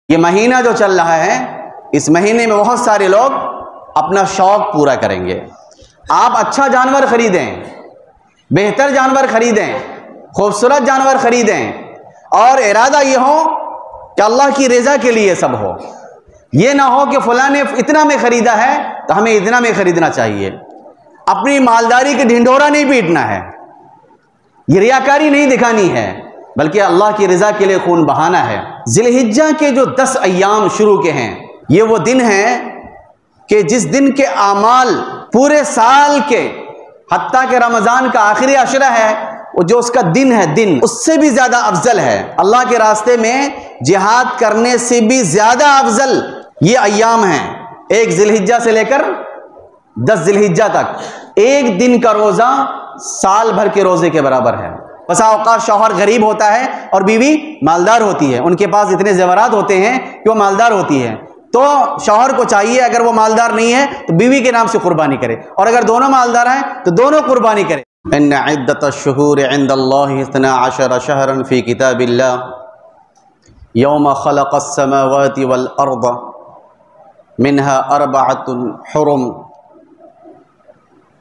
یہ مہینہ جو چل رہا ہے، اس مہینے میں بہت سارے لوگ اپنا شوق پورا کریں گے۔ آپ اچھا جانور خریدیں، بہتر جانور خریدیں، خوبصورت جانور خریدیں، اور ارادہ یہ ہو کہ اللہ کی رضا کے لیے سب ہو۔ یہ نہ ہو کہ فلاں نے اتنا میں خریدا ہے تو ہمیں اتنا میں خریدنا چاہیے۔ اپنی مالداری کے ڈھنڈورا نہیں پیٹنا ہے، یہ ریاکاری نہیں دکھانی ہے، بلکہ اللہ کی رضا کے لیے خون بہانا ہے۔ ذی الحجہ کے جو 10 ایام شروع کے ہیں، یہ وہ دن ہیں کہ جس دن کے اعمال پورے سال کے، حتیٰ کہ رمضان کا آخری عشرہ ہے، وہ جو اس کا دن ہے، دن اس سے بھی زیادہ افضل ہے۔ اللہ کے راستے میں جہاد کرنے سے بھی زیادہ افضل یہ ایام ہیں۔ 1 ذی الحجہ سے لے کر 10 ذی الحجہ تک ایک دن کا روزہ سال بھر کے روزے کے برابر ہے۔ بسا اوقات شوہر غریب ہوتا ہے اور بیوی مالدار ہوتی ہے، ان کے پاس اتنے زیورات ہوتے ہیں کہ وہ مالدار ہوتی ہے، تو شوہر کو چاہیے اگر وہ مالدار نہیں ہے تو بیوی کے نام سے قربانی کرے، اور اگر دونوں مالدار ہیں تو دونوں قربانی کرے۔ ان عدۃ الشہور عند اللہ 12 شہرا فی کتاب اللہ یوم خلق السماوات والارض منها 4 حرم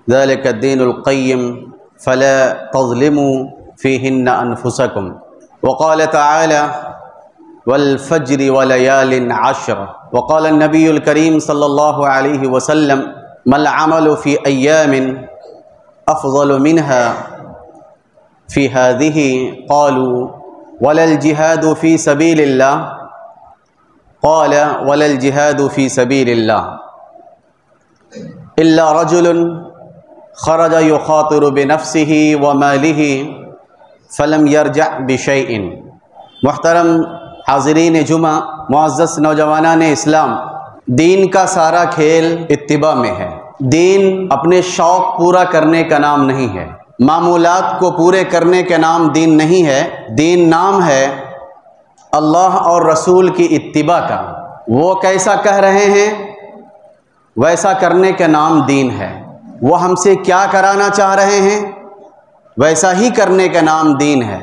ذلك الدین القیم فلا تظلموا فیہن انفسکم۔ وقال تعالی والفجر وليال عشر۔ وقال النبی الکریم صلی اللہ علیہ وسلم ما العمل فی ایام افضل منها فی هذه قالوا ولا الجهاد فی سبیل اللہ قال ولا الجهاد فی سبیل اللہ الا رجل خرج یخاطر بنفسه وماله فلم یرجع بشیء۔ محترم حاضرین جمعہ، معزز نوجوانان اسلام، دین کا سارا کھیل اتباع میں ہے۔ دین اپنے شوق پورا کرنے کا نام نہیں ہے، معمولات کو پورے کرنے کا نام دین نہیں ہے۔ دین نام ہے اللہ اور رسول کی اتباع کا۔ وہ کیسا کہہ رہے ہیں ویسا کرنے کا نام دین ہے، وہ ہم سے کیا کرانا چاہ رہے ہیں ویسا ہی کرنے کا نام دین ہے۔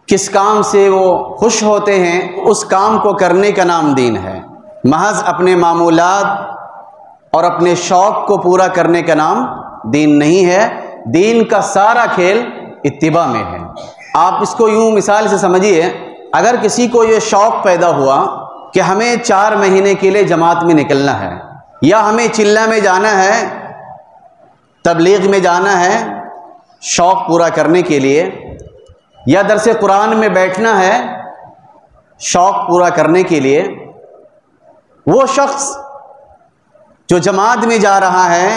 کس کام سے وہ خوش ہوتے ہیں اس کام کو کرنے کا نام دین ہے۔ محض اپنے معمولات اور اپنے شوق کو پورا کرنے کا نام دین نہیں ہے۔ دین کا سارا کھیل اتباع میں ہے۔ آپ اس کو یوں مثال سے سمجھیے، اگر کسی کو یہ شوق پیدا ہوا کہ ہمیں 4 مہینے کے لیے جماعت میں نکلنا ہے، یا ہمیں چلہ میں جانا ہے، تبلیغ میں جانا ہے شوق پورا کرنے کے لیے، یا درس قرآن میں بیٹھنا ہے شوق پورا کرنے کے لیے، وہ شخص جو جماعت میں جا رہا ہے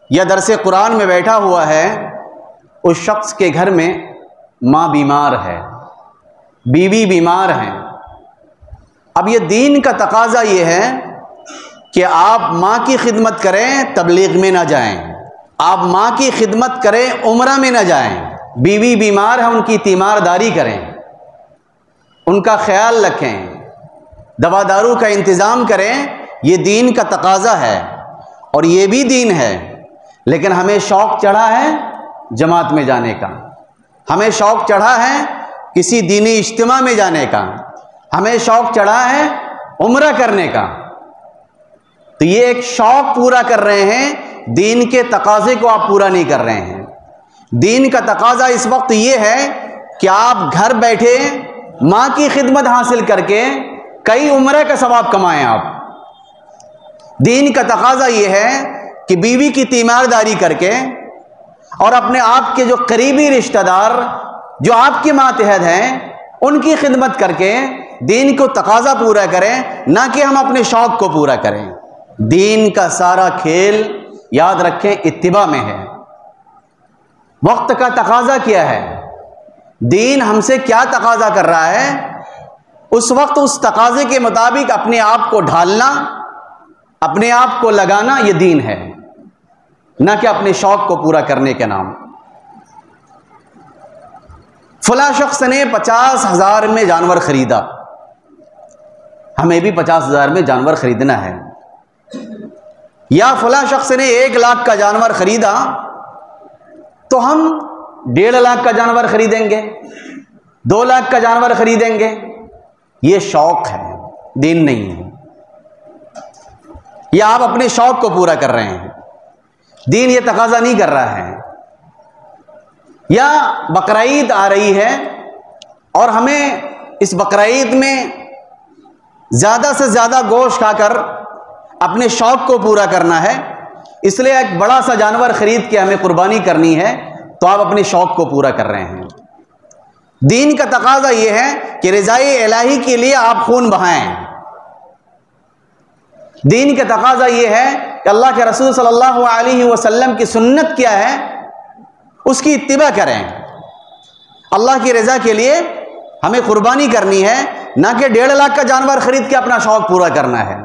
یا درس قرآن میں بیٹھا ہوا ہے، اس شخص کے گھر میں ماں بیمار ہے، بیوی بیمار ہیں۔ اب یہ دین کا تقاضا یہ ہے کہ آپ ماں کی خدمت کریں، تبلیغ میں نہ جائیں، آپ ماں کی خدمت کریں، عمرہ میں نہ جائیں، بیوی بیمار ہے ان کی تیمارداری کریں، ان کا خیال رکھیں، دوا دارو کا انتظام کریں۔ یہ دین کا تقاضا ہے اور یہ بھی دین ہے، لیکن ہمیں شوق چڑھا ہے جماعت میں جانے کا، ہمیں شوق چڑھا ہے کسی دینی اجتماع میں جانے کا، ہمیں شوق چڑھا ہے عمرہ کرنے کا۔ تو یہ ایک شوق پورا کر رہے ہیں، دین کے تقاضے کو آپ پورا نہیں کر رہے ہیں۔ دین کا تقاضا اس وقت یہ ہے کہ آپ گھر بیٹھے ماں کی خدمت حاصل کر کے کئی عمرے کا ثواب کمائیں۔ آپ دین کا تقاضا یہ ہے کہ بیوی کی تیمارداری کر کے اور اپنے آپ کے جو قریبی رشتہ دار جو آپ کے ماتحت ہیں ان کی خدمت کر کے دین کو تقاضا پورا کریں، نہ کہ ہم اپنے شوق کو پورا کریں۔ دین کا سارا کھیل یاد رکھیں اتباع میں ہے۔ وقت کا تقاضا کیا ہے، دین ہم سے کیا تقاضا کر رہا ہے، اس وقت اس تقاضے کے مطابق اپنے آپ کو ڈھالنا، اپنے آپ کو لگانا، یہ دین ہے، نہ کہ اپنے شوق کو پورا کرنے کے نام۔ فلاں شخص نے 50,000 میں جانور خریدا، ہمیں بھی 50,000 میں جانور خریدنا ہے۔ یا فلاں شخص نے 1 لاکھ کا جانور خریدا تو ہم 1.5 لاکھ کا جانور خریدیں گے، 2 لاکھ کا جانور خریدیں گے۔ یہ شوق ہے، دین نہیں ہے، یا آپ اپنے شوق کو پورا کر رہے ہیں، دین یہ تقاضا نہیں کر رہا ہے۔ یا بقرعید آ رہی ہے اور ہمیں اس بقرعید میں زیادہ سے زیادہ گوشت کھا کر اپنے شوق کو پورا کرنا ہے، اس لیے ایک بڑا سا جانور خرید کے ہمیں قربانی کرنی ہے، تو آپ اپنے شوق کو پورا کر رہے ہیں۔ دین کا تقاضا یہ ہے کہ رضائے الہی کے لیے آپ خون بہائیں۔ دین کا تقاضا یہ ہے کہ اللہ کے رسول صلی اللہ علیہ وسلم کی سنت کیا ہے اس کی اتباع کریں۔ اللہ کی رضا کے لیے ہمیں قربانی کرنی ہے، نہ کہ 1.5 لاکھ کا جانور خرید کے اپنا شوق پورا کرنا ہے،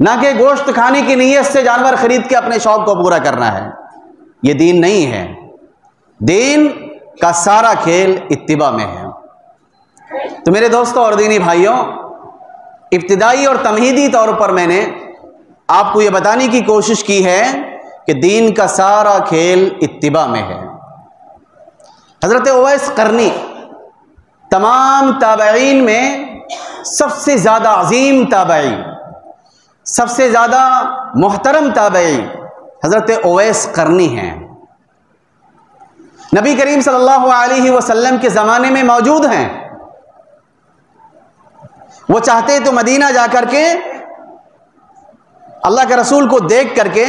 نہ کہ گوشت کھانے کی نیت سے جانور خرید کے اپنے شوق کو پورا کرنا ہے۔ یہ دین نہیں ہے۔ دین کا سارا کھیل اتباع میں ہے۔ تو میرے دوستوں اور دینی بھائیوں، ابتدائی اور تمہیدی طور پر میں نے آپ کو یہ بتانے کی کوشش کی ہے کہ دین کا سارا کھیل اتباع میں ہے۔ حضرت اویس قرنی تمام تابعین میں سب سے زیادہ عظیم تابعی، سب سے زیادہ محترم تابعی حضرت اویس قرنی ہیں۔ نبی کریم صلی اللہ علیہ وسلم کے زمانے میں موجود ہیں۔ وہ چاہتے تو مدینہ جا کر کے اللہ کے رسول کو دیکھ کر کے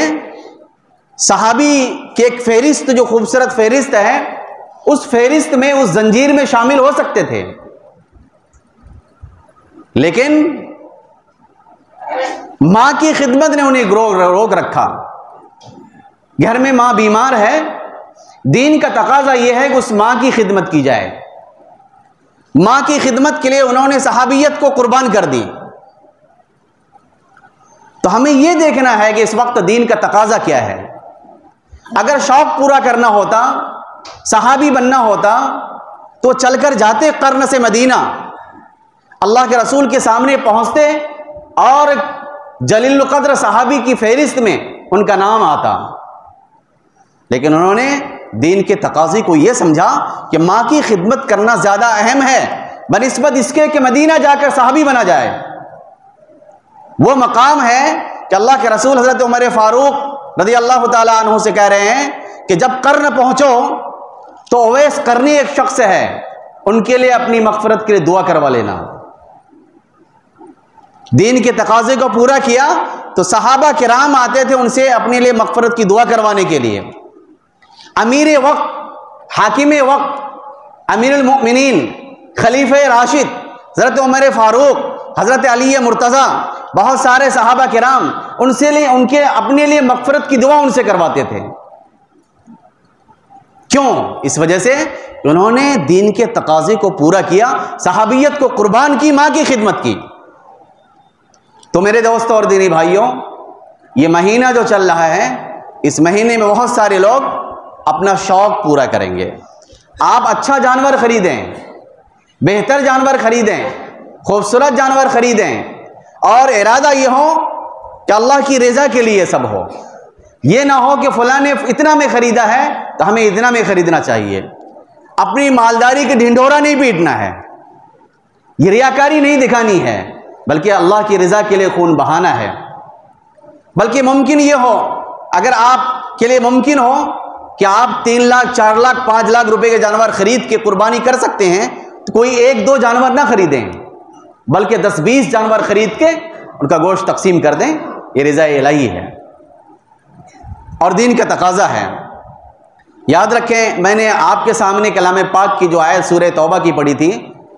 صحابی کی ایک فہرست، جو خوبصورت فہرست ہے، اس فہرست میں، اس زنجیر میں شامل ہو سکتے تھے، لیکن ماں کی خدمت نے انہیں روک رکھا۔ گھر میں ماں بیمار ہے، دین کا تقاضا یہ ہے کہ اس ماں کی خدمت کی جائے۔ ماں کی خدمت کے لیے انہوں نے صحابیت کو قربان کر دی۔ تو ہمیں یہ دیکھنا ہے کہ اس وقت دین کا تقاضا کیا ہے۔ اگر شوق پورا کرنا ہوتا، صحابی بننا ہوتا، تو چل کر جاتے قرن سے مدینہ، اللہ کے رسول کے سامنے پہنچتے اور جلیل القدر صحابی کی فہرست میں ان کا نام آتا۔ لیکن انہوں نے دین کے تقاضے کو یہ سمجھا کہ ماں کی خدمت کرنا زیادہ اہم ہے بنسبت اس کے کہ مدینہ جا کر صحابی بنا جائے۔ وہ مقام ہے کہ اللہ کے رسول حضرت عمر فاروق رضی اللہ تعالیٰ عنہ سے کہہ رہے ہیں کہ جب قرن پہنچو تو اویس قرنی ایک شخص ہے، ان کے لیے اپنی مغفرت کے لیے دعا کروا لینا۔ دین کے تقاضے کو پورا کیا تو صحابہ کرام آتے تھے ان سے اپنے لیے مغفرت کی دعا کروانے کے لیے۔ امیر وقت، حاکم وقت، امیر المؤمنین، خلیفہ راشد حضرت عمر فاروق، حضرت علی مرتضیٰ، بہت سارے صحابہ کرام ان کے اپنے لیے مغفرت کی دعا ان سے کرواتے تھے۔ کیوں؟ اس وجہ سے انہوں نے دین کے تقاضے کو پورا کیا، صحابیت کو قربان کی، ماں کی خدمت کی۔ تو میرے دوستوں اور دینی بھائیوں، یہ مہینہ جو چل رہا ہے، اس مہینے میں بہت سارے لوگ اپنا شوق پورا کریں گے۔ آپ اچھا جانور خریدیں، بہتر جانور خریدیں، خوبصورت جانور خریدیں، اور ارادہ یہ ہو کہ اللہ کی رضا کے لیے سب ہو۔ یہ نہ ہو کہ فلاں نے اتنا میں خریدا ہے تو ہمیں اتنا میں خریدنا چاہیے۔ اپنی مالداری کے ڈھنڈورا نہیں پیٹنا ہے، یہ ریاکاری نہیں دکھانی ہے، بلکہ اللہ کی رضا کے لیے خون بہانا ہے۔ بلکہ ممکن یہ ہو، اگر آپ کے لیے ممکن ہو کہ آپ 3 لاکھ 4 لاکھ 5 لاکھ روپے کے جانور خرید کے قربانی کر سکتے ہیں، تو کوئی 1-2 جانور نہ خریدیں، بلکہ 10-20 جانور خرید کے ان کا گوشت تقسیم کر دیں۔ یہ رضا الہی ہے اور دین کا تقاضا ہے۔ یاد رکھیں، میں نے آپ کے سامنے کلام پاک کی جو آیت سورہ توبہ کی پڑھی تھی،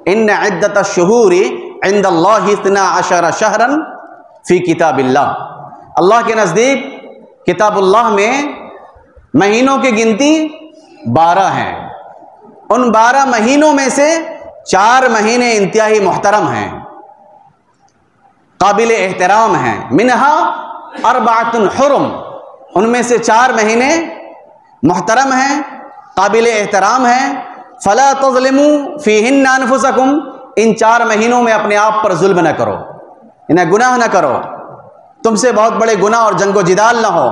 ان عدت الشہور عند اللہ 12 شہرا فی کتاب اللہ۔ اللہ کے نزدیک کتاب اللہ میں مہینوں کی گنتی 12 ہیں۔ ان 12 مہینوں میں سے 4 مہینے انتہائی محترم ہیں، قابل احترام ہیں۔ منہا 4 حرم، ان میں سے 4 مہینے محترم ہیں، قابل احترام ہیں۔ فلا تظلموا فیہن انفسکم، ان 4 مہینوں میں اپنے آپ پر ظلم نہ کرو، انہیں گناہ نہ کرو، تم سے بہت بڑے گناہ اور جنگ و جدال نہ ہو،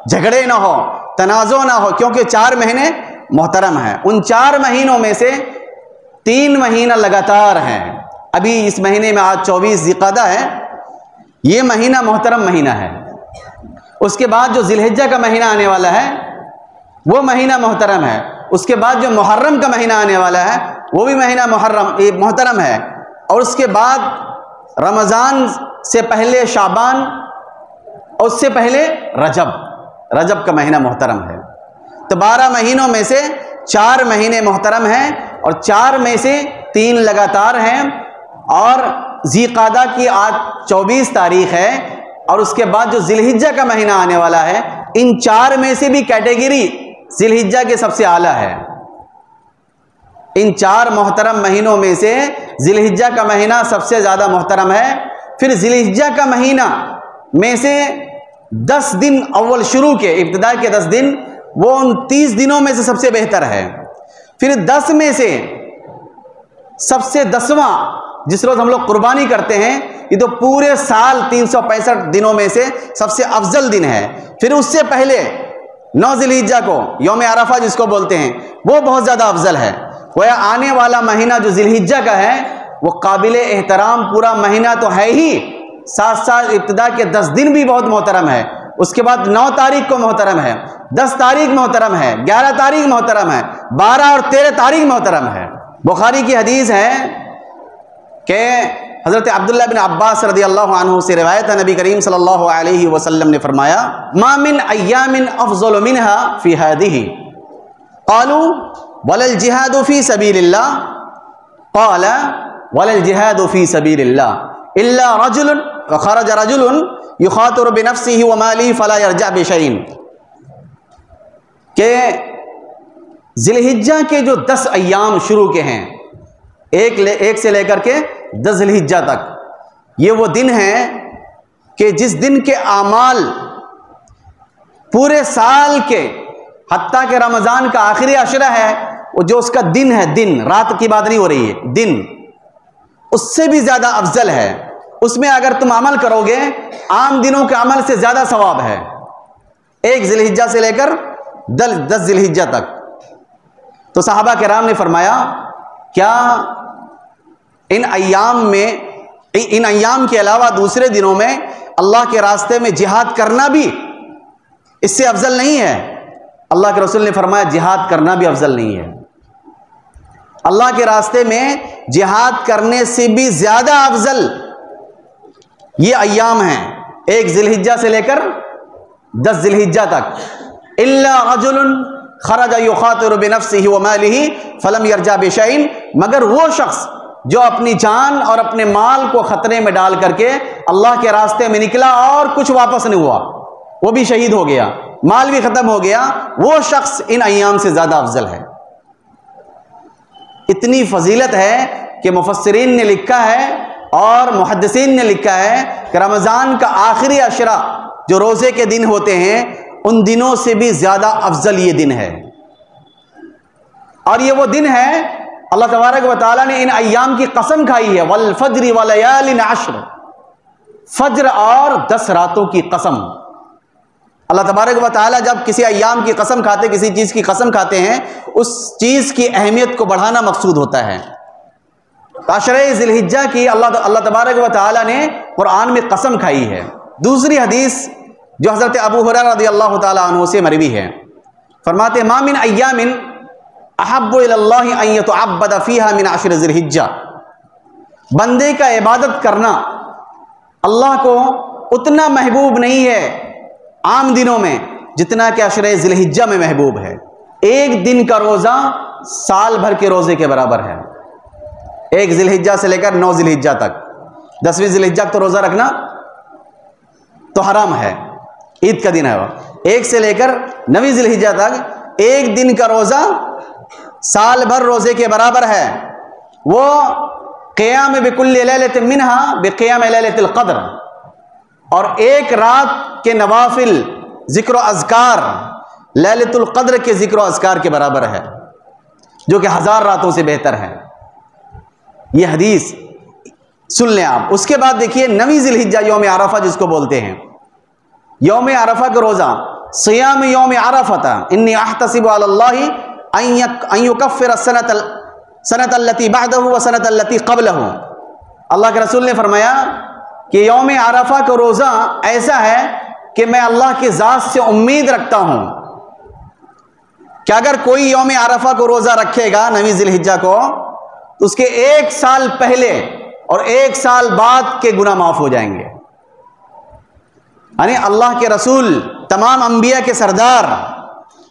جھگڑے نہ ہو، تنازع نہ ہو، کیونکہ 4 مہینے محترم ہیں۔ ان 4 مہینوں میں سے 3 مہینہ لگاتار ہیں، ابھی اس مہینے میں آج 24 ذی القعدہ ہے، یہ مہینہ محترم مہینہ ہے. اس کے بعد جو ذی الحجہ کا مہینہ آنے والا ہے وہ مہینہ محترم ہے. اس کے بعد جو محرم کا مہینہ آنے والا ہے وہ بھی مہینہ محترم ہے. اور اس کے بعد رمضان سے پہلے شعبان اور اس سے پہلے رجب کا مہینہ محترم ہے. تو 12 مہینوں میں سے 4 مہینے محترم ہیں اور 4 میں سے 3 لگاتار ہیں. اور ذی القعدہ کی آج 24 تاریخ ہے اور اس کے بعد جو ذی الحجہ کا مہینہ آنے والا ہے، ان 4 میں سے بھی کیٹیگری ذی الحجہ کے سب سے اعلیٰ ہے. ان 4 محترم مہینوں میں سے ذی الحجہ کا مہینہ سب سے زیادہ محترم ہے. پھر ذی الحجہ کا مہینہ میں سے 10 دن اول شروع کے ابتدا کے 10 دن وہ ان 30 دنوں میں سے سب سے بہتر ہے. پھر 10 میں سے سب سے 10واں جس روز ہم لوگ قربانی کرتے ہیں، یہ تو پورے سال 365 دنوں میں سے سب سے افضل دن ہے. پھر اس سے پہلے 9 ذی الحجہ کو یوم عرفہ جس کو بولتے ہیں وہ بہت زیادہ افضل ہے. وہ آنے والا مہینہ جو ذی الحجہ کا ہے وہ قابل احترام پورا مہینہ تو ہے ہی، ساتھ ساتھ ابتدا کے 10 دن بھی بہت محترم ہے. اس کے بعد 9 تاریخ کو محترم ہے، 10 تاریخ محترم ہے، 11 تاریخ محترم ہے، 12 اور 13 تاریخ محترم ہے. بخاری کی حدیث ہے کہ حضرت عبداللہ بن عباس رضی اللہ عنہ سے روایت ہے، نبی کریم صلی اللہ علیہ وسلم نے فرمایا ما من ایام افضل منها فی هذه قالوا ولا الجهاد في سبيل الله قال ولا الجهاد في سبيل الله الا رجل وخرج رجل يخاطر بنفسه وماله فلا يرجع بشيء. کہ ذی الحجہ کے جو 10 ایام شروع کے ہیں، ایک سے لے کر کے 10 ذی الحجہ تک، یہ وہ دن ہیں کہ جس دن کے اعمال پورے سال کے، حتیٰ کہ رمضان کا آخری عشرہ ہے، وہ جو اس کا دن ہے، دن رات کی بات نہیں ہو رہی ہے، دن اس سے بھی زیادہ افضل ہے. اس میں اگر تم عمل کرو گے عام دنوں کے عمل سے زیادہ ثواب ہے، 1 ذی الحجہ سے لے کر 10 ذی الحجہ تک. تو صحابہ کرام نے فرمایا کیا ان ایام کے علاوہ دوسرے دنوں میں اللہ کے راستے میں جہاد کرنا بھی اس سے افضل نہیں ہے؟ اللہ کے رسول نے فرمایا جہاد کرنا بھی افضل نہیں ہے. اللہ کے راستے میں جہاد کرنے سے بھی زیادہ افضل یہ ایام ہیں، 1 ذی الحجہ سے لے کر 10 ذی الحجہ تک. الا رجل خرج یخاطر بنفسه وماله فلم يرجع بشيء، مگر وہ شخص جو اپنی جان اور اپنے مال کو خطرے میں ڈال کر کے اللہ کے راستے میں نکلا اور کچھ واپس نہیں ہوا، وہ بھی شہید ہو گیا، مال بھی ختم ہو گیا، وہ شخص ان ایام سے زیادہ افضل ہے. اتنی فضیلت ہے کہ مفسرین نے لکھا ہے اور محدثین نے لکھا ہے کہ رمضان کا آخری عشرہ جو روزے کے دن ہوتے ہیں ان دنوں سے بھی زیادہ افضل یہ دن ہے. اور یہ وہ دن ہے اللہ تبارک و تعالیٰ نے ان ایام کی قسم کھائی ہے، والفجر ولیال عشر، فجر اور 10 راتوں کی قسم. اللہ تبارک و تعالیٰ جب کسی ایام کی قسم کھاتے، کسی چیز کی قسم کھاتے ہیں، اس چیز کی اہمیت کو بڑھانا مقصود ہوتا ہے. عشرہ ذی الحجہ کی اللہ تبارک و تعالیٰ نے قرآن میں قسم کھائی ہے. دوسری حدیث جو حضرت ابو ہریرہ رضی اللہ تعالیٰ عنہ سے مروی ہے، فرماتے ما من ایام احب الی اللہ ان یتعبد فیہا من عشر ذی الحجہ، بندے کا عبادت کرنا اللہ کو اتنا محبوب نہیں ہے عام دنوں میں جتنا کہ عشرہ ذی الحجہ میں محبوب ہے. 1 دن کا روزہ سال بھر کے روزے کے برابر ہے. 1 ذی الحجہ سے لے کر 9 ذی الحجہ تک، 10ویں ذی الحجہ تو روزہ رکھنا تو حرام ہے، عید کا دن ہے وہ. 1 سے لے کر 9 ذی الحجہ تک 1 دن کا روزہ سال بھر روزے کے برابر ہے. وہ قیام بکل لیلۃ منہا بقیام لیلۃ القدر، اور 1 رات کے نوافل ذکر و اذکار لیلۃ القدر کے ذکر و اذکار کے برابر ہے، جو کہ 1000 راتوں سے بہتر ہے. یہ حدیث سن لیں آپ. اس کے بعد دیکھیے 9 ذی الحجہ یوم عرفہ جس کو بولتے ہیں، یوم عرفہ کا روزہ، صیام یوم عرفہ انی احتسب علی اللہ ان یکفر السنۃ التي بعده والسنۃ التي قبله. اللہ کے رسول نے فرمایا کہ یوم عرفہ کا روزہ ایسا ہے کہ میں اللہ کی ذات سے امید رکھتا ہوں کہ اگر کوئی یوم عرفہ کو روزہ رکھے گا 9 ذی الحجہ کو تو اس کے 1 سال پہلے اور 1 سال بعد کے گناہ معاف ہو جائیں گے. یعنی اللہ کے رسول تمام انبیاء کے سردار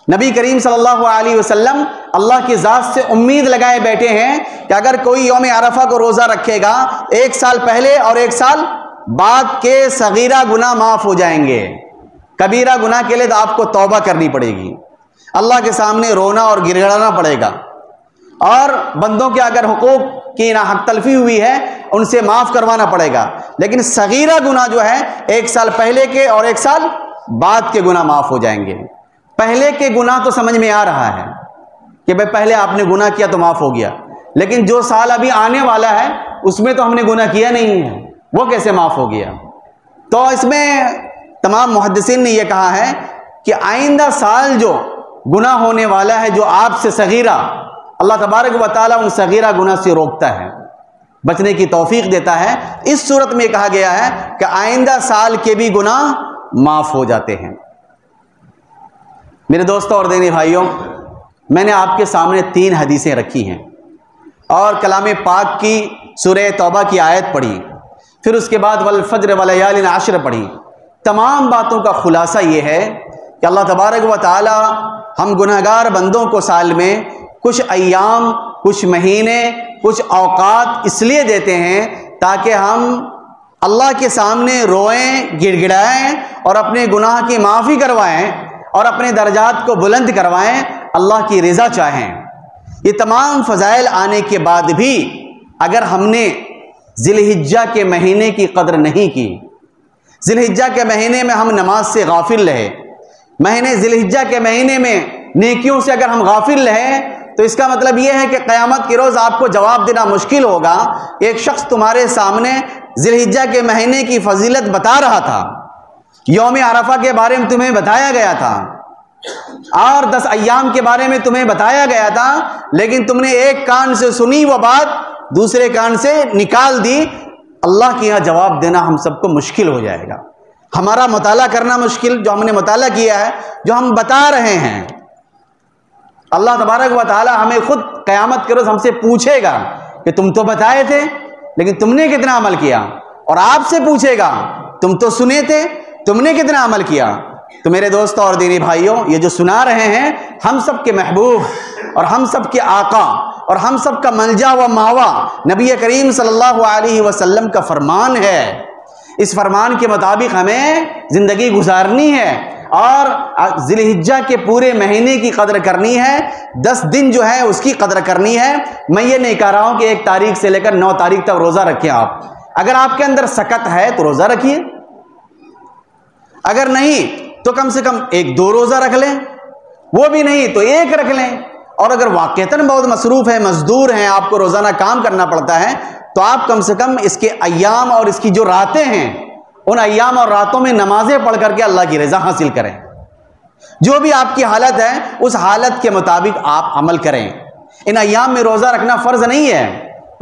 نبی کریم صلی اللہ علیہ وسلم اللہ کی ذات سے امید لگائے بیٹھے ہیں کہ اگر کوئی یوم عرفہ کو روزہ رکھے گا 1 سال پہلے اور 1 سال بعد کے صغیرہ گناہ معاف ہو جائیں گے. کبیرہ گناہ کے لیے تو آپ کو توبہ کرنی پڑے گی, اللہ کے سامنے رونا اور گر گڑانا پڑے گا, اور بندوں کے اگر حقوق کی حق تلفی ہوئی ہے ان سے معاف کروانا پڑے گا. لیکن صغیرہ گناہ جو ہے 1 سال پہلے کے اور 1 سال بعد کے گناہ معاف ہو جائیں گے. پہلے کے گناہ تو سمجھ میں آ رہا ہے کہ بھئی پہلے آپ نے گناہ کیا تو معاف ہو گیا, لیکن جو سال ابھی آنے والا ہے اس میں تو ہم نے گناہ کیا نہیں ہے, وہ کیسے معاف ہو گیا؟ تو اس میں تمام محدثین نے یہ کہا ہے کہ آئندہ سال جو گناہ ہونے والا ہے جو آپ سے صغیرہ, اللہ تبارک و تعالیٰ ان صغیرہ گناہ سے روکتا ہے, بچنے کی توفیق دیتا ہے. اس صورت میں کہا گیا ہے کہ آئندہ سال کے بھی گناہ معاف ہو جاتے ہیں. میرے دوستوں اور دینی بھائیوں, میں نے آپ کے سامنے 3 حدیثیں رکھی ہیں اور کلام پاک کی سورہ توبہ کی آیت پڑھی, پھر اس کے بعد والفجر ولیال عشر پڑھی. تمام باتوں کا خلاصہ یہ ہے کہ اللہ تبارک و تعالی ہم گنہگار بندوں کو سال میں کچھ ایام, کچھ مہینے, کچھ اوقات اس لیے دیتے ہیں تاکہ ہم اللہ کے سامنے روئیں, گڑ گڑائیں اور اپنے گناہ کی معافی کروائیں اور اپنے درجات کو بلند کروائیں, اللہ کی رضا چاہیں. یہ تمام فضائل آنے کے بعد بھی اگر ہم نے ذی الحجہ کے مہینے کی قدر نہیں کی, ذی الحجہ کے مہینے میں ہم نماز سے غافل رہے, ذی الحجہ کے مہینے میں نیکیوں سے اگر ہم غافل رہے, تو اس کا مطلب یہ ہے کہ قیامت کے روز آپ کو جواب دینا مشکل ہوگا. ایک شخص تمہارے سامنے ذی الحجہ کے مہینے کی فضیلت بتا رہا تھا, یوم عرفہ کے بارے میں تمہیں بتایا گیا تھا اور 10 ایام کے بارے میں تمہیں بتایا گیا تھا, لیکن تم نے ایک کان سے سنی وہ بات دوسرے کان سے نکال دی. اللہ کے یہاں جواب دینا ہم سب کو مشکل ہو جائے گا, ہمارا مطالعہ کرنا مشکل, جو ہم نے مطالعہ کیا ہے, جو ہم بتا رہے ہیں. اللہ تبارک و تعالی ہمیں خود قیامت کے روز ہم سے پوچھے گا کہ تم تو بتائے تھے لیکن تم نے کتنا عمل کیا, اور آپ سے پوچھے گا تم تو سنے تھے, تم نے کتنا عمل کیا. تو میرے دوستوں اور دینی بھائیوں, یہ جو سنا رہے ہیں ہم سب کے محبوب اور ہم سب کے آقا اور ہم سب کا ملجا و ماوا نبی کریم صلی اللہ علیہ وسلم کا فرمان ہے. اس فرمان کے مطابق ہمیں زندگی گزارنی ہے اور ذی الحجہ کے پورے مہینے کی قدر کرنی ہے, 10 دن جو ہے اس کی قدر کرنی ہے. میں یہ نہیں کہہ رہا ہوں کہ 1 تاریخ سے لے کر 9 تاریخ تک روزہ رکھیں آپ. اگر آپ کے اندر سکت ہے تو روزہ رکھیے, اگر نہیں تو کم سے کم 1-2 روزہ رکھ لیں, وہ بھی نہیں تو 1 رکھ لیں. اور اگر واقعتاً بہت مصروف ہے, مزدور ہیں, آپ کو روزانہ کام کرنا پڑتا ہے, تو آپ کم سے کم اس کے ایام اور اس کی جو راتیں ہیں ان ایام اور راتوں میں نمازیں پڑھ کر کے اللہ کی رضا حاصل کریں. جو بھی آپ کی حالت ہے اس حالت کے مطابق آپ عمل کریں. ان ایام میں روزہ رکھنا فرض نہیں ہے,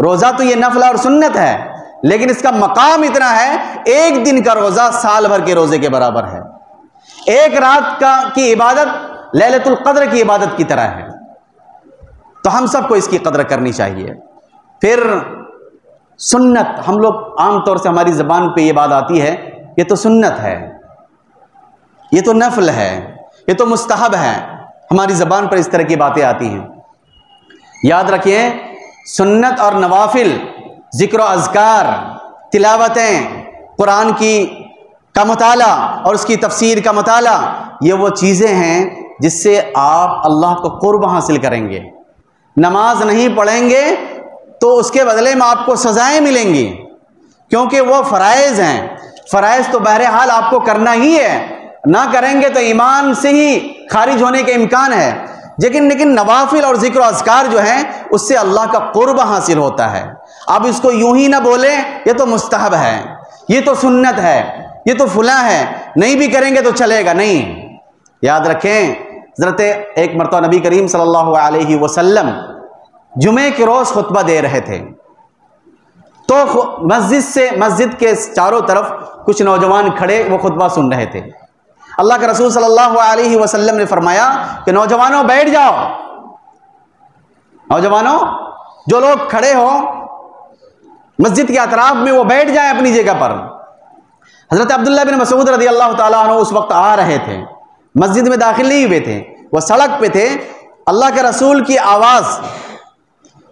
روزہ تو یہ نفل اور سنت ہے, لیکن اس کا مقام اتنا ہے 1 دن کا روزہ سال بھر کے روزے کے برابر ہے. 1 رات کی عبادت لیلۃ القدر کی عبادت کی طرح ہے. تو ہم سب کو اس کی قدر کرنی چاہیے. پھر سنت, ہم لوگ عام طور سے ہماری زبان پہ یہ بات آتی ہے یہ تو سنت ہے, یہ تو نفل ہے, یہ تو مستحب ہے, ہماری زبان پر اس طرح کی باتیں آتی ہیں. یاد رکھیں, سنت اور نوافل, ذکر و اذکار, تلاوتیں, قرآن کا مطالعہ اور اس کی تفسیر کا مطالعہ, یہ وہ چیزیں ہیں جس سے آپ اللہ کو قرب حاصل کریں گے. نماز نہیں پڑھیں گے تو اس کے بدلے میں آپ کو سزائیں ملیں گی, کیونکہ وہ فرائض ہیں. فرائض تو بہرحال آپ کو کرنا ہی ہے, نہ کریں گے تو ایمان سے ہی خارج ہونے کا امکان ہے. لیکن نوافل اور ذکر و اذکار جو ہیں اس سے اللہ کا قرب حاصل ہوتا ہے. اب اس کو یوں ہی نہ بولیں یہ تو مستحب ہے, یہ تو سنت ہے, یہ تو فلاں ہے, نہیں بھی کریں گے تو چلے گا, نہیں. یاد رکھیں, حضرت ایک مرتبہ نبی کریم صلی اللہ علیہ وسلم جمعے کے روز خطبہ دے رہے تھے. تو مسجد کے چاروں طرف کچھ نوجوان کھڑے وہ خطبہ سن رہے تھے. اللہ کے رسول صلی اللہ علیہ وسلم نے فرمایا کہ نوجوانوں بیٹھ جاؤ. نوجوانوں جو لوگ کھڑے ہو مسجد کے اطراف میں وہ بیٹھ جائیں اپنی جگہ پر. حضرت عبداللہ بن مسعود رضی اللہ تعالیٰ عنہ اس وقت آ رہے تھے, مسجد میں داخل نہیں ہوئے تھے, وہ سڑک پہ تھے. اللہ کے رسول کی آواز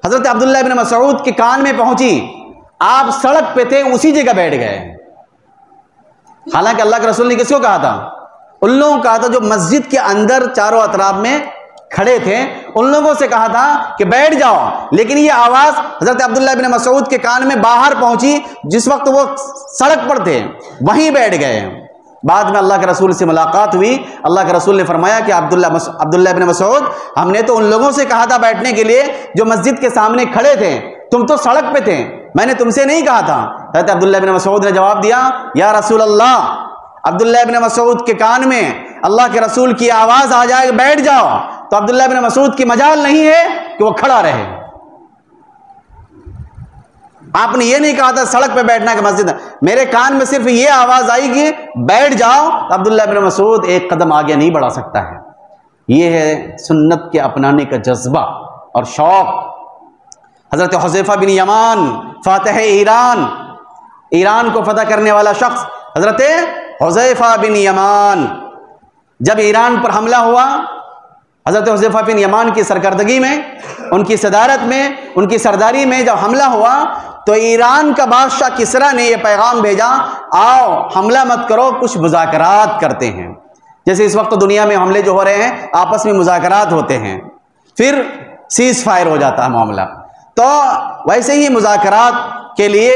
حضرت عبداللہ بن مسعود کے کان میں پہنچی, آپ سڑک پہ تھے اسی جگہ بیٹھ گئے. حالانکہ اللہ کے رسول نے کس کو کہا تھا؟ ان لوگوں کو کہا تھا جو مسجد کے اندر چاروں اطراف میں کھڑے تھے, ان لوگوں سے کہا تھا کہ بیٹھ جاؤ, لیکن یہ آواز حضرت عبداللہ بن مسعود کے کان میں باہر پہنچی جس وقت وہ سڑک پر تھے, وہیں بیٹھ گئے. بعد میں اللہ کے رسول سے ملاقات ہوئی, اللہ کے رسول نے فرمایا کہ عبداللہ بن مسعود, ہم نے تو ان لوگوں سے کہا تھا بیٹھنے کے لیے جو مسجد کے سامنے کھڑے تھے, تم تو سڑک پہ تھے, میں نے تم سے نہیں کہا تھا. حضرت عبداللہ بن مسعود نے جواب دیا, یا رسول اللہ, عبداللہ بن مسعود کے کان میں اللہ کے رسول کی آواز آ جائے بیٹھ جاؤ, تو عبداللہ بن مسعود کی مجال نہیں ہے کہ وہ کھڑا رہے. آپ نے یہ نہیں کہا تھا سڑک پہ بیٹھنا کہ مسجد, میرے کان میں صرف یہ آواز آئی کہ بیٹھ جاؤ, تو عبداللہ بن مسعود ایک قدم آگے نہیں بڑھا سکتا ہے. یہ ہے سنت کے اپنانے کا جذبہ اور شوق. حضرت حذیفہ بن یمان, فاتح ایران کو فتح کرنے والا شخص حضرت حذیفہ بن یمان, جب ایران پر حملہ ہوا, حضرت حذیفہ بن یمان کی سرکردگی میں, ان کی صدارت میں, ان کی سرداری میں جب حملہ ہوا تو ایران کا بادشاہ کسرا نے یہ پیغام بھیجا, آؤ حملہ مت کرو, کچھ مذاکرات کرتے ہیں. جیسے اس وقت دنیا میں حملے جو ہو رہے ہیں آپس میں مذاکرات ہوتے ہیں, پھر سیز فائر ہو جاتا ہے معاملہ. تو ویسے ہی مذاکرات کے لیے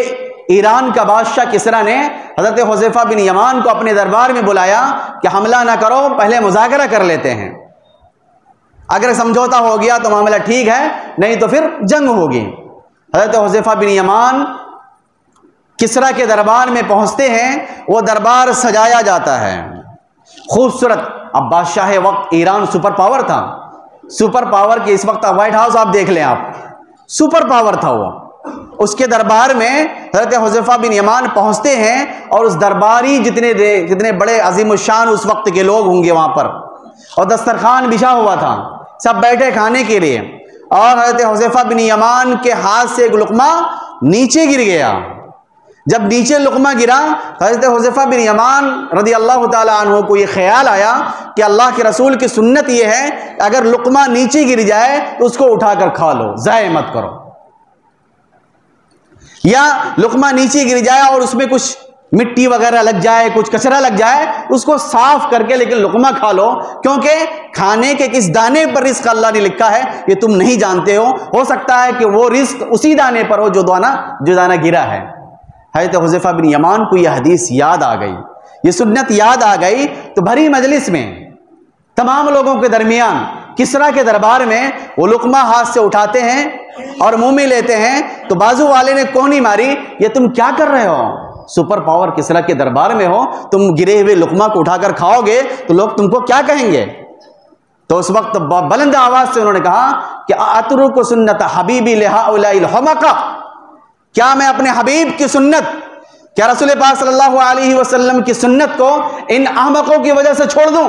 ایران کا بادشاہ کسرا نے حضرت حذیفہ بن یمان کو اپنے دربار میں بلایا کہ حملہ نہ کرو, پہلے مذاکرہ کر لیتے ہیں, اگر سمجھوتا ہو گیا تو معاملہ ٹھیک ہے, نہیں تو پھر جنگ ہوگی. حضرت حذیفہ بن یمان کسرا کے دربار میں پہنچتے ہیں, وہ دربار سجایا جاتا ہے خوبصورت. اب بادشاہ وقت ایران سپر پاور تھا, سپر پاور کے اس وقت وائٹ ہاؤس آپ دیکھ لیں, آپ سپر پاور تھا وہ. اس کے دربار میں حضرت حذیفہ بن یمان پہنچتے ہیں, اور اس درباری جتنے بڑے عظیم الشان اس وقت کے لوگ ہوں گے وہاں پر, اور دسترخوان بچھا ہوا تھا, سب بیٹھے کھانے کے لیے, اور حضرت حذیفہ بن یمان کے ہاتھ سے ایک لقمہ نیچے گر گیا. جب نیچے لقمہ گرا, حضرت حذیفہ بن یمان رضی اللہ تعالیٰ عنہ کو یہ خیال آیا کہ اللہ کے رسول کی سنت یہ ہے اگر لقمہ نیچے گر جائے تو اس کو اٹھا کر کھا لو, ضائع مت کرو. یا لقمہ نیچے گر جائے اور اس میں کچھ مٹی وغیرہ لگ جائے, کچھ کچرا لگ جائے, اس کو صاف کر کے لیکن لقمہ کھا لو, کیونکہ کھانے کے کس دانے پر رزق اللہ نے لکھا ہے یہ تم نہیں جانتے ہو سکتا ہے کہ وہ رزق اسی دانے پر ہو جو دانہ گرا ہے. حضرت حذیفہ بن یمان کو یہ حدیث یاد آ گئی, یہ سنت یاد آ گئی, تو بھری مجلس میں تمام لوگوں کے درمیان کسرا کے دربار میں وہ لقمہ ہاتھ سے اٹھاتے ہیں اور منہ میں لیتے ہیں, تو بازو والے نے کونی ماری, یہ تم کیا کر رہے ہو, سپر پاور کسرا کے دربار میں ہو, تم گرے ہوئے لقمہ کو اٹھا کر کھاؤ گے تو لوگ تم کو کیا کہیں گے. تو اس وقت بلند آواز سے انہوں نے کہا کہ اترک سنت حبیبی لہؤلاء الحمقى, کیا میں اپنے حبیب کی سنت, کیا رسول پاک صلی اللہ علیہ وسلم کی سنت کو ان احمقوں کی وجہ سے چھوڑ دوں.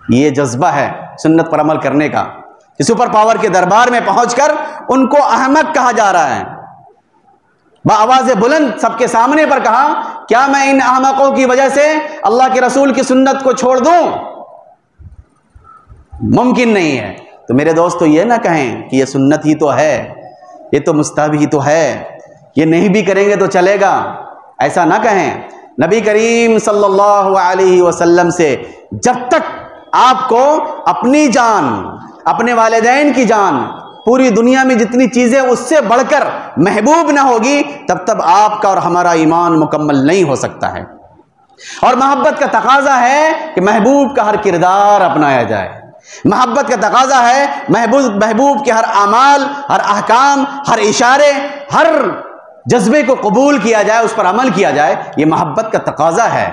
یہ جذبہ ہے سنت پر عمل کرنے کا, کہ سپر پاور کے دربار میں پہنچ کر ان کو احمق کہا جا رہا ہے. بآواز بلند سب کے سامنے پر کہا, کیا میں ان احمقوں کی وجہ سے اللہ کے رسول کی سنت کو چھوڑ دوں؟ ممکن نہیں ہے. تو میرے دوستو یہ نہ کہیں کہ یہ سنت ہی تو ہے, یہ تو مستحب ہی تو ہے, یہ نہیں بھی کریں گے تو چلے گا, ایسا نہ کہیں. نبی کریم صلی اللہ علیہ وسلم سے جب تک آپ کو اپنی جان, اپنے والدین کی جان, پوری دنیا میں جتنی چیزیں اس سے بڑھ کر محبوب نہ ہوگی, تب آپ کا اور ہمارا ایمان مکمل نہیں ہو سکتا ہے. اور محبت کا تقاضا ہے کہ محبوب کا ہر کردار اپنایا جائے, محبت کا تقاضا ہے محبوب کے ہر اعمال, ہر احکام, ہر اشارے, ہر جذبے کو قبول کیا جائے, اس پر عمل کیا جائے, یہ محبت کا تقاضا ہے.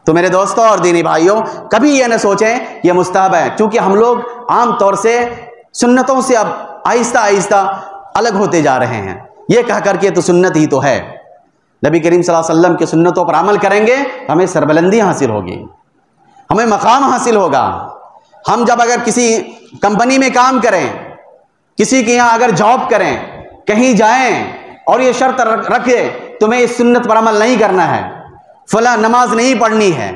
تو میرے دوستوں اور دینی بھائیوں, کبھی یہ نہ سوچیں یہ مستحب ہے, چونکہ ہم لوگ عام طور سے سنتوں سے اب آہستہ آہستہ الگ ہوتے جا رہے ہیں۔ یہ کہہ کر کے تو سنت ہی تو ہے، نبی کریم صلی اللہ علیہ وسلم کی سنتوں پر عمل کریں گے ہمیں سربلندی حاصل ہوگی، ہمیں مقام حاصل ہوگا۔ ہم جب اگر کسی کمپنی میں کام کریں، کسی کے یہاں اگر جاب کریں، کہیں جائیں اور یہ شرط رکھے تمہیں اس سنت پر عمل نہیں کرنا ہے، فلاں نماز نہیں پڑھنی ہے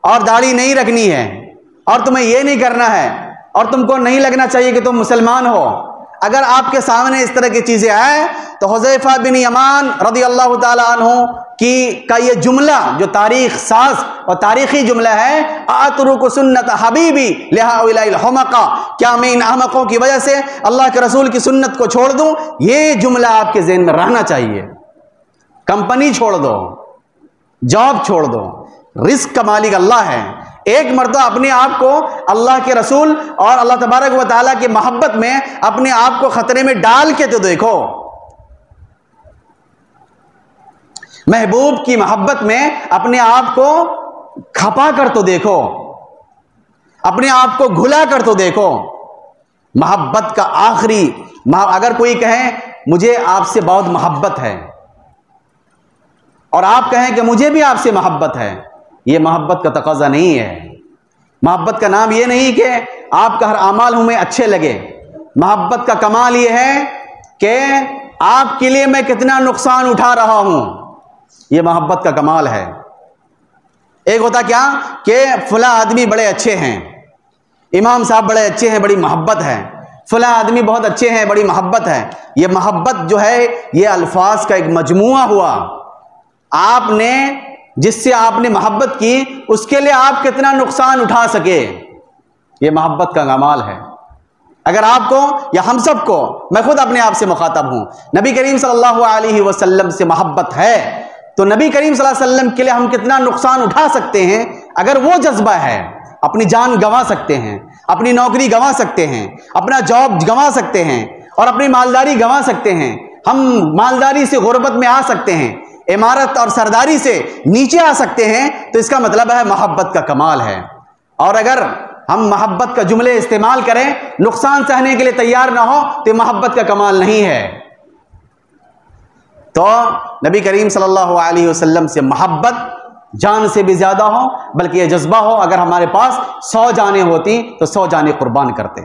اور داڑھی نہیں رکھنی ہے اور تمہیں یہ نہیں کرنا ہے اور تم کو نہیں لگنا چاہیے کہ تم مسلمان ہو، اگر آپ کے سامنے اس طرح کی چیزیں آئیں تو حذیفہ بن یمان رضی اللہ تعالی عنہ کا یہ جملہ جو تاریخ ساز اور تاریخی جملہ ہے، اترک سنت حبیبی لہؤلاء الحمقاء، کیا میں ان احمقوں کی وجہ سے اللہ کے رسول کی سنت کو چھوڑ دوں؟ یہ جملہ آپ کے ذہن میں رہنا چاہیے۔ کمپنی چھوڑ دو، جاب چھوڑ دو، رزق کا مالک اللہ ہے۔ ایک مرتبہ اپنے آپ کو اللہ کے رسول اور اللہ تبارک و تعالیٰ کی محبت میں اپنے آپ کو خطرے میں ڈال کے تو دیکھو، محبوب کی محبت میں اپنے آپ کو کھپا کر تو دیکھو، اپنے آپ کو گھلا کر تو دیکھو۔ محبت کا آخری، اگر کوئی کہے مجھے آپ سے بہت محبت ہے اور آپ کہیں کہ مجھے بھی آپ سے محبت ہے، یہ محبت کا تقاضا نہیں ہے۔ محبت کا نام یہ نہیں کہ آپ کا ہر اعمال ہمیں اچھے لگے، محبت کا کمال یہ ہے کہ آپ کے لیے میں کتنا نقصان اٹھا رہا ہوں، یہ محبت کا کمال ہے۔ ایک ہوتا کیا کہ فلاں آدمی بڑے اچھے ہیں، امام صاحب بڑے اچھے ہیں، بڑی محبت ہے، فلاں آدمی بہت اچھے ہیں، بڑی محبت ہے۔ یہ محبت جو ہے یہ الفاظ کا ایک مجموعہ ہوا، آپ نے جس سے آپ نے محبت کی اس کے لیے آپ کتنا نقصان اٹھا سکے، یہ محبت کا کمال ہے۔ اگر آپ کو یا ہم سب کو، میں خود اپنے آپ سے مخاطب ہوں، نبی کریم صلی اللہ علیہ وسلم سے محبت ہے تو نبی کریم صلی اللہ علیہ وسلم کے لیے ہم کتنا نقصان اٹھا سکتے ہیں۔ اگر وہ جذبہ ہے، اپنی جان گنوا سکتے ہیں، اپنی نوکری گنوا سکتے ہیں، اپنا جاب گنوا سکتے ہیں اور اپنی مالداری گنوا سکتے ہیں، ہم مالداری سے غربت میں آ سکتے ہیں، عمارت اور سرداری سے نیچے آ سکتے ہیں، تو اس کا مطلب ہے محبت کا کمال ہے۔ اور اگر ہم محبت کا جملے استعمال کریں، نقصان سہنے کے لیے تیار نہ ہو، تو یہ محبت کا کمال نہیں ہے۔ تو نبی کریم صلی اللہ علیہ وسلم سے محبت جان سے بھی زیادہ ہو، بلکہ یہ جذبہ ہو، اگر ہمارے پاس 100 جانیں ہوتی تو 100 جانیں قربان کرتے۔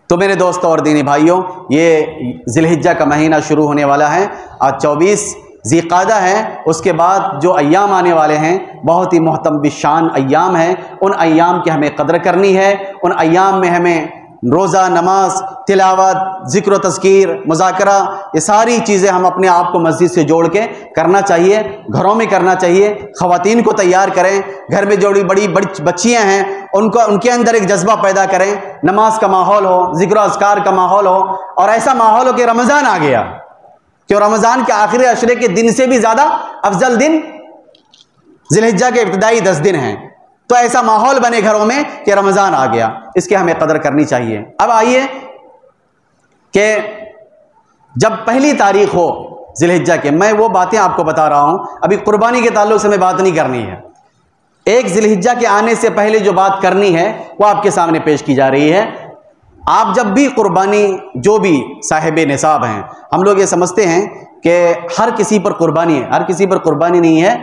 تو میرے دوستوں اور دینی بھائیوں، یہ ذی الحجہ کا مہینہ شروع ہونے والا ہے، آج 24 ذی قعدہ ہے، اس کے بعد جو ایام آنے والے ہیں بہت ہی محترم بشان ایام ہیں، ان ایام کی ہمیں قدر کرنی ہے، ان ایام میں ہمیں روزہ، نماز، تلاوت، ذکر و تذکیر، مذاکرہ، یہ ساری چیزیں ہم اپنے آپ کو مسجد سے جوڑ کے کرنا چاہیے، گھروں میں کرنا چاہیے، خواتین کو تیار کریں، گھر میں جو بڑی بچیاں ہیں ان کے اندر ایک جذبہ پیدا کریں، نماز کا ماحول ہو، ذکر و اذکار کا ماحول ہو، اور ایسا ماحول ہو کہ رمضان آ گیا، کہ رمضان کے آخری عشرے کے دن سے بھی زیادہ افضل دن ذی الحجہ کے ابتدائی 10 دن ہیں، تو ایسا ماحول بنے گھروں میں کہ رمضان آ گیا، اس کی ہمیں قدر کرنی چاہیے۔ اب آئیے کہ جب پہلی تاریخ ہو ذی الحجہ کے، میں وہ باتیں آپ کو بتا رہا ہوں، ابھی قربانی کے تعلق سے میں بات نہیں کرنی ہے، ایک ذی الحجہ کے آنے سے پہلے جو بات کرنی ہے وہ آپ کے سامنے پیش کی جا رہی ہے۔ آپ جب بھی قربانی، جو بھی صاحب نصاب ہیں، ہم لوگ یہ سمجھتے ہیں کہ ہر کسی پر قربانی ہے، ہر کسی پر قربانی نہیں ہے،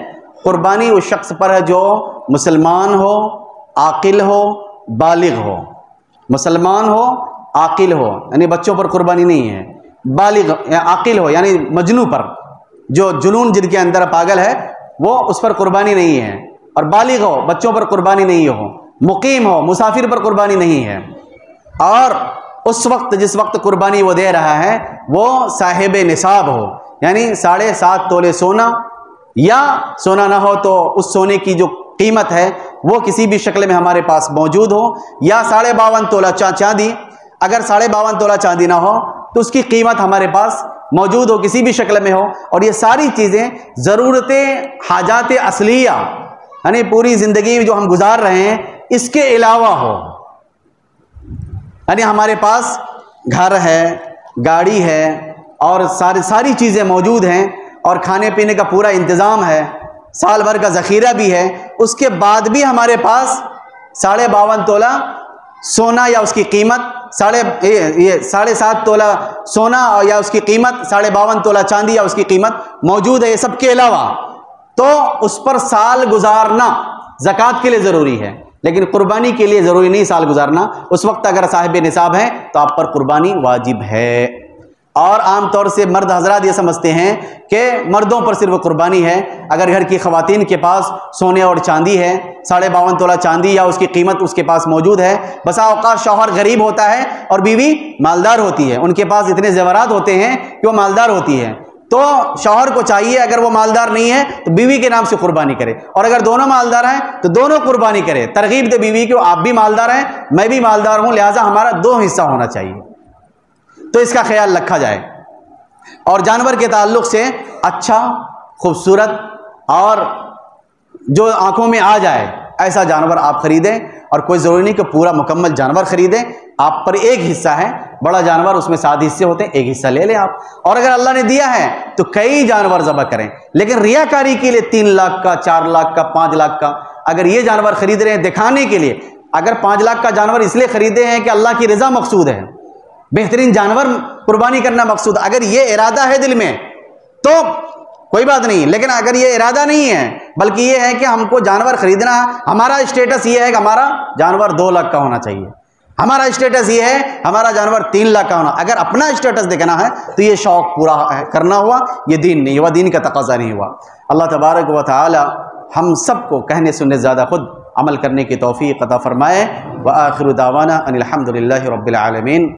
قربانی اس شخص پر ہے جو مسلمان ہو، عاقل ہو، بالغ ہو، مسلمان ہو، عاقل ہو، یعنی بچوں پر قربانی نہیں ہے، بالغ عاقل ہو یعنی مجنوں پر، جو جنون جن کے اندر پاگل ہے وہ اس پر قربانی نہیں ہے، اور بالغ ہو، بچوں پر قربانی نہیں ہو، مقیم ہو، مسافر پر قربانی نہیں ہے، اور اس وقت جس وقت قربانی وہ دے رہا ہے وہ صاحب نصاب ہو، یعنی 7.5 تولے سونا، یا سونا نہ ہو تو اس سونے کی جو قیمت ہے وہ کسی بھی شکل میں ہمارے پاس موجود ہو، یا 52.5 تولہ چاندی، اگر 52.5 تولہ چاندی نہ ہو تو اس کی قیمت ہمارے پاس موجود ہو، کسی بھی شکل میں ہو، اور یہ ساری چیزیں ضرورتیں، حاجات اصلیہ، یعنی پوری زندگی جو ہم گزار رہے ہیں اس کے علاوہ ہو، یعنی ہمارے پاس گھر ہے، گاڑی ہے، اور ساری چیزیں موجود ہیں، اور کھانے پینے کا پورا انتظام ہے، سال بھر کا ذخیرہ بھی ہے، اس کے بعد بھی ہمارے پاس 52.5 تولہ سونا یا اس کی قیمت 7.5 تولہ سونا یا اس کی قیمت، 52.5 تولہ چاندی یا اس کی قیمت موجود ہے، یہ سب کے علاوہ، تو اس پر سال گزارنا زکوٰۃ کے لیے ضروری ہے، لیکن قربانی کے لیے ضروری نہیں سال گزارنا۔ اس وقت اگر صاحب نصاب ہیں تو آپ پر قربانی واجب ہے۔ اور عام طور سے مرد حضرات یہ سمجھتے ہیں کہ مردوں پر صرف قربانی ہے۔ اگر گھر کی خواتین کے پاس سونے اور چاندی ہے، 52.5 تولہ چاندی یا اس کی قیمت اس کے پاس موجود ہے، بسا اوقات شوہر غریب ہوتا ہے اور بیوی مالدار ہوتی ہے، ان کے پاس اتنے زیورات ہوتے ہیں کہ وہ مالدار ہوتی ہے، تو شوہر کو چاہیے اگر وہ مالدار نہیں ہے تو بیوی کے نام سے قربانی کرے، اور اگر دونوں مالدار ہیں تو دونوں قربانی کرے، ترغیب دے بیوی کو، آپ بھی مالدار ہیں میں بھی مالدار ہوں، لہٰذا ہمارا 2 حصہ ہونا چاہیے۔ تو اس کا خیال رکھا جائے۔ اور جانور کے تعلق سے اچھا، خوبصورت اور جو آنکھوں میں آ جائے ایسا جانور آپ خریدیں، اور کوئی ضروری نہیں کہ پورا مکمل جانور خریدیں، آپ پر ایک حصہ ہے، بڑا جانور اس میں 7 حصے ہوتے ہیں، ایک حصہ لے لیں آپ، اور اگر اللہ نے دیا ہے تو کئی جانور ذبح کریں، لیکن ریاکاری کے لیے 3 لاکھ کا، 4 لاکھ کا، 5 لاکھ کا اگر یہ جانور خرید رہے ہیں دکھانے کے لیے، اگر 5 لاکھ کا جانور اس لیے خریدے ہیں کہ اللہ کی رضا مقصود ہے، بہترین جانور قربانی کرنا مقصود، اگر یہ ارادہ ہے دل میں تو کوئی بات نہیں، لیکن اگر یہ ارادہ نہیں ہے بلکہ یہ ہے کہ ہم کو جانور خریدنا ہے، ہمارا اسٹیٹس یہ ہے کہ ہمارا جانور 2 لاکھ کا ہونا چاہیے، ہمارا اسٹیٹس یہ ہے ہمارا جانور 3 لاکھ کا ہونا، اگر اپنا اسٹیٹس دیکھنا ہے تو یہ شوق پورا کرنا ہوا، یہ دین نہیں ہوا، دین کا تقاضا نہیں ہوا۔ اللہ تبارک و تعالی ہم سب کو کہنے سننے زیادہ خود عمل کرنے کی توفیق عطا فرمائے۔ وآخر دعوانا ان الحمد للہ رب العالمین۔